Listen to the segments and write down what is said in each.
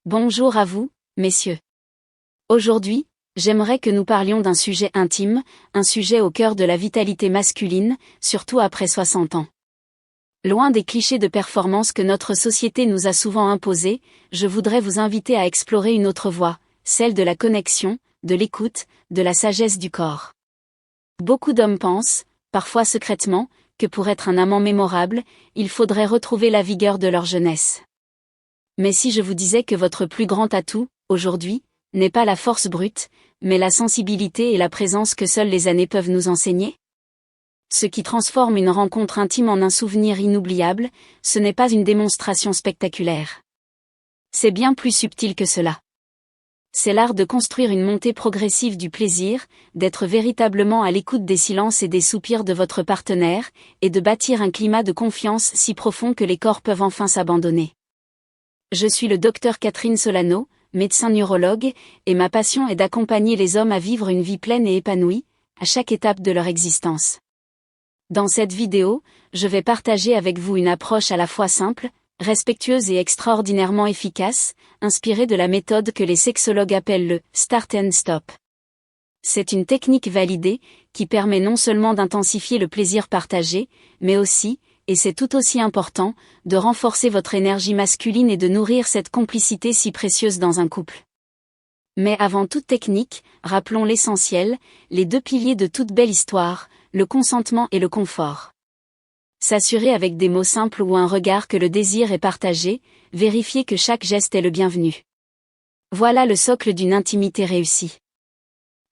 Bonjour à vous, messieurs. Aujourd'hui, j'aimerais que nous parlions d'un sujet intime, un sujet au cœur de la vitalité masculine, surtout après 60 ans. Loin des clichés de performance que notre société nous a souvent imposés, je voudrais vous inviter à explorer une autre voie, celle de la connexion, de l'écoute, de la sagesse du corps. Beaucoup d'hommes pensent, parfois secrètement, que pour être un amant mémorable, il faudrait retrouver la vigueur de leur jeunesse. Mais si je vous disais que votre plus grand atout, aujourd'hui, n'est pas la force brute, mais la sensibilité et la présence que seules les années peuvent nous enseigner? Ce qui transforme une rencontre intime en un souvenir inoubliable, ce n'est pas une démonstration spectaculaire. C'est bien plus subtil que cela. C'est l'art de construire une montée progressive du plaisir, d'être véritablement à l'écoute des silences et des soupirs de votre partenaire, et de bâtir un climat de confiance si profond que les corps peuvent enfin s'abandonner. Je suis le docteur Catherine Solano, médecin neurologue, et ma passion est d'accompagner les hommes à vivre une vie pleine et épanouie, à chaque étape de leur existence. Dans cette vidéo, je vais partager avec vous une approche à la fois simple, respectueuse et extraordinairement efficace, inspirée de la méthode que les sexologues appellent le « Start and Stop ». C'est une technique validée, qui permet non seulement d'intensifier le plaisir partagé, mais aussi, et c'est tout aussi important, de renforcer votre énergie masculine et de nourrir cette complicité si précieuse dans un couple. Mais avant toute technique, rappelons l'essentiel, les deux piliers de toute belle histoire, le consentement et le confort. S'assurer avec des mots simples ou un regard que le désir est partagé, vérifier que chaque geste est le bienvenu. Voilà le socle d'une intimité réussie.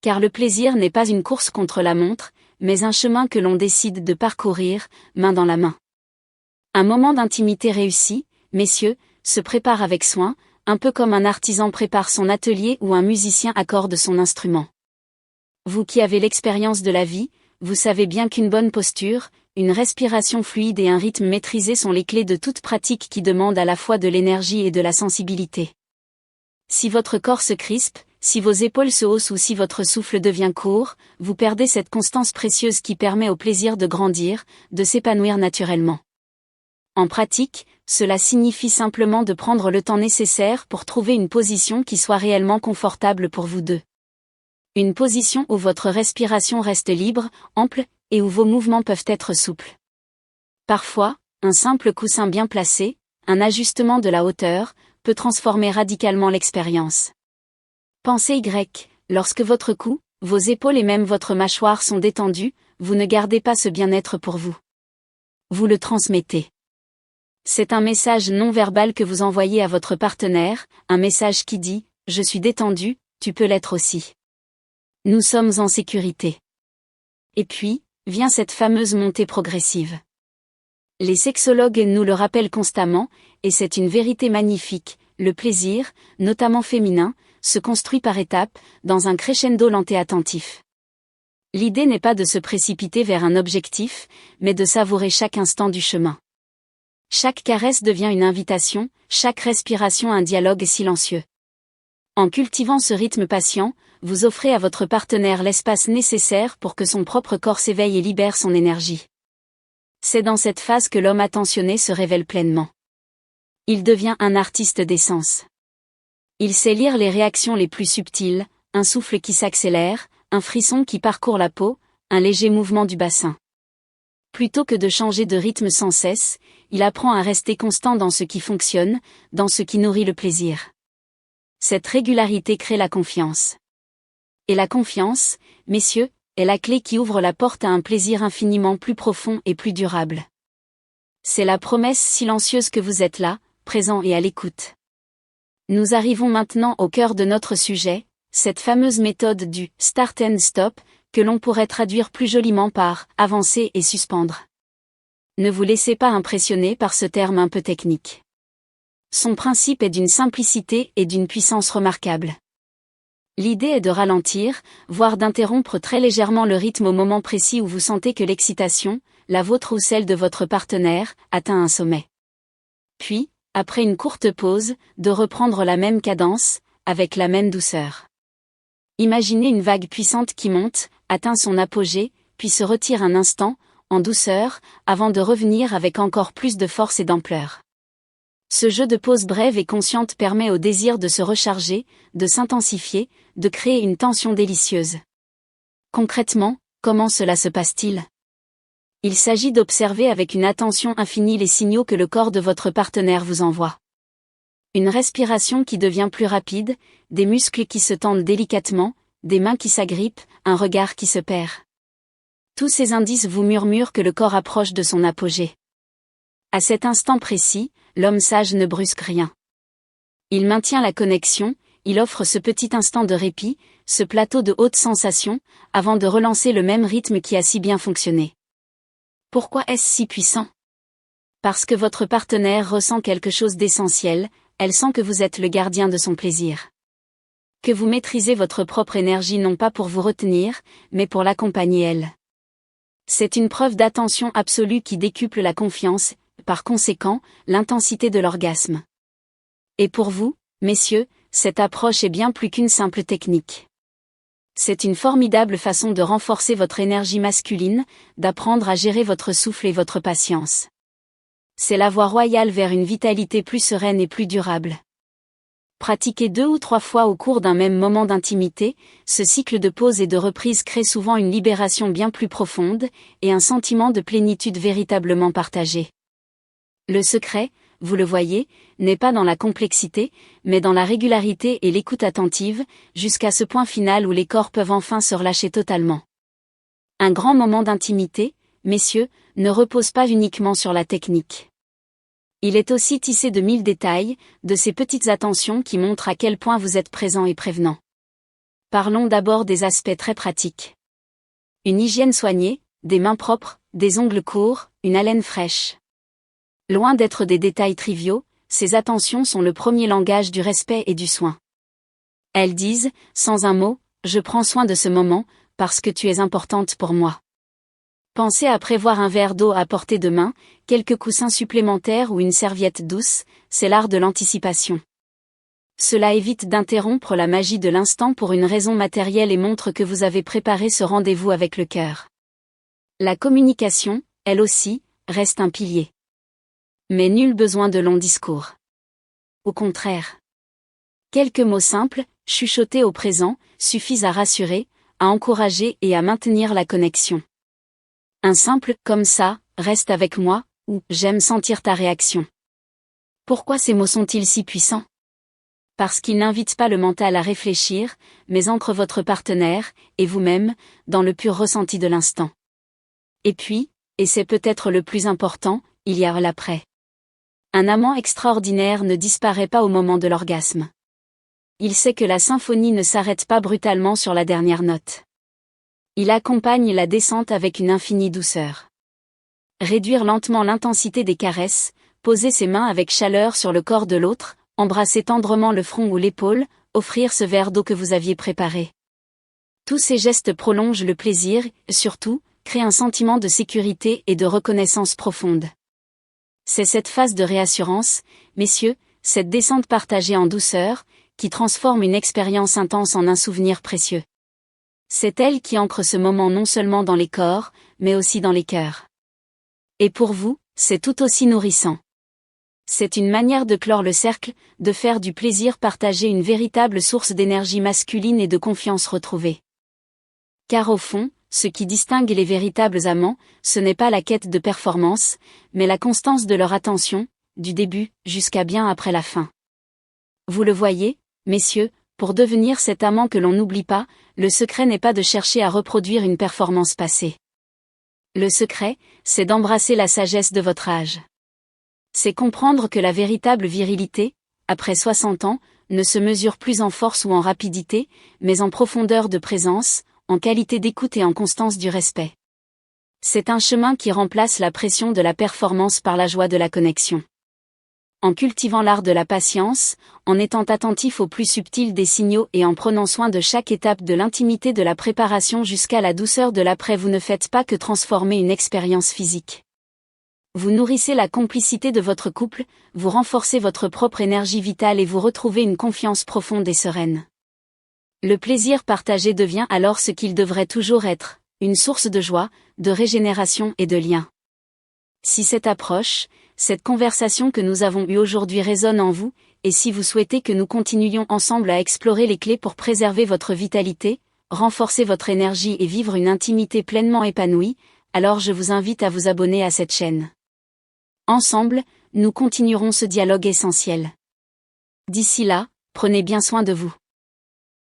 Car le plaisir n'est pas une course contre la montre, mais un chemin que l'on décide de parcourir, main dans la main. Un moment d'intimité réussi, messieurs, se prépare avec soin, un peu comme un artisan prépare son atelier ou un musicien accorde son instrument. Vous qui avez l'expérience de la vie, vous savez bien qu'une bonne posture, une respiration fluide et un rythme maîtrisé sont les clés de toute pratique qui demande à la fois de l'énergie et de la sensibilité. Si votre corps se crispe, si vos épaules se haussent ou si votre souffle devient court, vous perdez cette constance précieuse qui permet au plaisir de grandir, de s'épanouir naturellement. En pratique, cela signifie simplement de prendre le temps nécessaire pour trouver une position qui soit réellement confortable pour vous deux. Une position où votre respiration reste libre, ample, et où vos mouvements peuvent être souples. Parfois, un simple coussin bien placé, un ajustement de la hauteur, peut transformer radicalement l'expérience. Pensez Y, lorsque votre cou, vos épaules et même votre mâchoire sont détendues, vous ne gardez pas ce bien-être pour vous. Vous le transmettez. C'est un message non verbal que vous envoyez à votre partenaire, un message qui dit « Je suis détendu, tu peux l'être aussi. Nous sommes en sécurité. » Et puis, vient cette fameuse montée progressive. Les sexologues nous le rappellent constamment, et c'est une vérité magnifique, le plaisir, notamment féminin, se construit par étapes, dans un crescendo lent et attentif. L'idée n'est pas de se précipiter vers un objectif, mais de savourer chaque instant du chemin. Chaque caresse devient une invitation, chaque respiration un dialogue silencieux. En cultivant ce rythme patient, vous offrez à votre partenaire l'espace nécessaire pour que son propre corps s'éveille et libère son énergie. C'est dans cette phase que l'homme attentionné se révèle pleinement. Il devient un artiste d'essence. Il sait lire les réactions les plus subtiles, un souffle qui s'accélère, un frisson qui parcourt la peau, un léger mouvement du bassin. Plutôt que de changer de rythme sans cesse, il apprend à rester constant dans ce qui fonctionne, dans ce qui nourrit le plaisir. Cette régularité crée la confiance. Et la confiance, messieurs, est la clé qui ouvre la porte à un plaisir infiniment plus profond et plus durable. C'est la promesse silencieuse que vous êtes là, présent et à l'écoute. Nous arrivons maintenant au cœur de notre sujet, cette fameuse méthode du « Start and Stop », que l'on pourrait traduire plus joliment par « avancer et suspendre ». Ne vous laissez pas impressionner par ce terme un peu technique. Son principe est d'une simplicité et d'une puissance remarquable. L'idée est de ralentir, voire d'interrompre très légèrement le rythme au moment précis où vous sentez que l'excitation, la vôtre ou celle de votre partenaire, atteint un sommet. Puis, après une courte pause, de reprendre la même cadence, avec la même douceur. Imaginez une vague puissante qui monte, atteint son apogée, puis se retire un instant, en douceur, avant de revenir avec encore plus de force et d'ampleur. Ce jeu de pause brève et consciente permet au désir de se recharger, de s'intensifier, de créer une tension délicieuse. Concrètement, comment cela se passe-t-il ? Il s'agit d'observer avec une attention infinie les signaux que le corps de votre partenaire vous envoie. Une respiration qui devient plus rapide, des muscles qui se tendent délicatement, des mains qui s'agrippent, un regard qui se perd. Tous ces indices vous murmurent que le corps approche de son apogée. À cet instant précis, l'homme sage ne brusque rien. Il maintient la connexion, il offre ce petit instant de répit, ce plateau de hautes sensations, avant de relancer le même rythme qui a si bien fonctionné. Pourquoi est-ce si puissant ? Parce que votre partenaire ressent quelque chose d'essentiel, elle sent que vous êtes le gardien de son plaisir. Que vous maîtrisez votre propre énergie non pas pour vous retenir, mais pour l'accompagner elle. C'est une preuve d'attention absolue qui décuple la confiance, par conséquent, l'intensité de l'orgasme. Et pour vous, messieurs, cette approche est bien plus qu'une simple technique. C'est une formidable façon de renforcer votre énergie masculine, d'apprendre à gérer votre souffle et votre patience. C'est la voie royale vers une vitalité plus sereine et plus durable. Pratiqué 2 ou 3 fois au cours d'un même moment d'intimité, ce cycle de pause et de reprise crée souvent une libération bien plus profonde, et un sentiment de plénitude véritablement partagé. Le secret, vous le voyez, n'est pas dans la complexité, mais dans la régularité et l'écoute attentive, jusqu'à ce point final où les corps peuvent enfin se relâcher totalement. Un grand moment d'intimité, messieurs, ne repose pas uniquement sur la technique. Il est aussi tissé de 1000 détails, de ces petites attentions qui montrent à quel point vous êtes présent et prévenant. Parlons d'abord des aspects très pratiques. Une hygiène soignée, des mains propres, des ongles courts, une haleine fraîche. Loin d'être des détails triviaux, ces attentions sont le premier langage du respect et du soin. Elles disent, sans un mot, je prends soin de ce moment, parce que tu es importante pour moi. Pensez à prévoir un verre d'eau à portée de main, quelques coussins supplémentaires ou une serviette douce, c'est l'art de l'anticipation. Cela évite d'interrompre la magie de l'instant pour une raison matérielle et montre que vous avez préparé ce rendez-vous avec le cœur. La communication, elle aussi, reste un pilier. Mais nul besoin de longs discours. Au contraire. Quelques mots simples, chuchotés au présent, suffisent à rassurer, à encourager et à maintenir la connexion. Un simple « comme ça », reste avec moi, ou « j'aime sentir ta réaction ». Pourquoi ces mots sont-ils si puissants ? Parce qu'ils n'invitent pas le mental à réfléchir, mais ancrent votre partenaire, et vous-même, dans le pur ressenti de l'instant. Et puis, et c'est peut-être le plus important, il y a l'après. Un amant extraordinaire ne disparaît pas au moment de l'orgasme. Il sait que la symphonie ne s'arrête pas brutalement sur la dernière note. Il accompagne la descente avec une infinie douceur. Réduire lentement l'intensité des caresses, poser ses mains avec chaleur sur le corps de l'autre, embrasser tendrement le front ou l'épaule, offrir ce verre d'eau que vous aviez préparé. Tous ces gestes prolongent le plaisir, et surtout, créent un sentiment de sécurité et de reconnaissance profonde. C'est cette phase de réassurance, messieurs, cette descente partagée en douceur, qui transforme une expérience intense en un souvenir précieux. C'est elle qui ancre ce moment non seulement dans les corps, mais aussi dans les cœurs. Et pour vous, c'est tout aussi nourrissant. C'est une manière de clore le cercle, de faire du plaisir partagé une véritable source d'énergie masculine et de confiance retrouvée. Car au fond, ce qui distingue les véritables amants, ce n'est pas la quête de performance, mais la constance de leur attention, du début jusqu'à bien après la fin. Vous le voyez, messieurs, pour devenir cet amant que l'on n'oublie pas, le secret n'est pas de chercher à reproduire une performance passée. Le secret, c'est d'embrasser la sagesse de votre âge. C'est comprendre que la véritable virilité, après 60 ans, ne se mesure plus en force ou en rapidité, mais en profondeur de présence, en qualité d'écoute et en constance du respect. C'est un chemin qui remplace la pression de la performance par la joie de la connexion. En cultivant l'art de la patience, en étant attentif aux plus subtils des signaux et en prenant soin de chaque étape de l'intimité de la préparation jusqu'à la douceur de l'après, vous ne faites pas que transformer une expérience physique. Vous nourrissez la complicité de votre couple, vous renforcez votre propre énergie vitale et vous retrouvez une confiance profonde et sereine. Le plaisir partagé devient alors ce qu'il devrait toujours être, une source de joie, de régénération et de lien. Si cette approche, cette conversation que nous avons eue aujourd'hui résonne en vous, et si vous souhaitez que nous continuions ensemble à explorer les clés pour préserver votre vitalité, renforcer votre énergie et vivre une intimité pleinement épanouie, alors je vous invite à vous abonner à cette chaîne. Ensemble, nous continuerons ce dialogue essentiel. D'ici là, prenez bien soin de vous.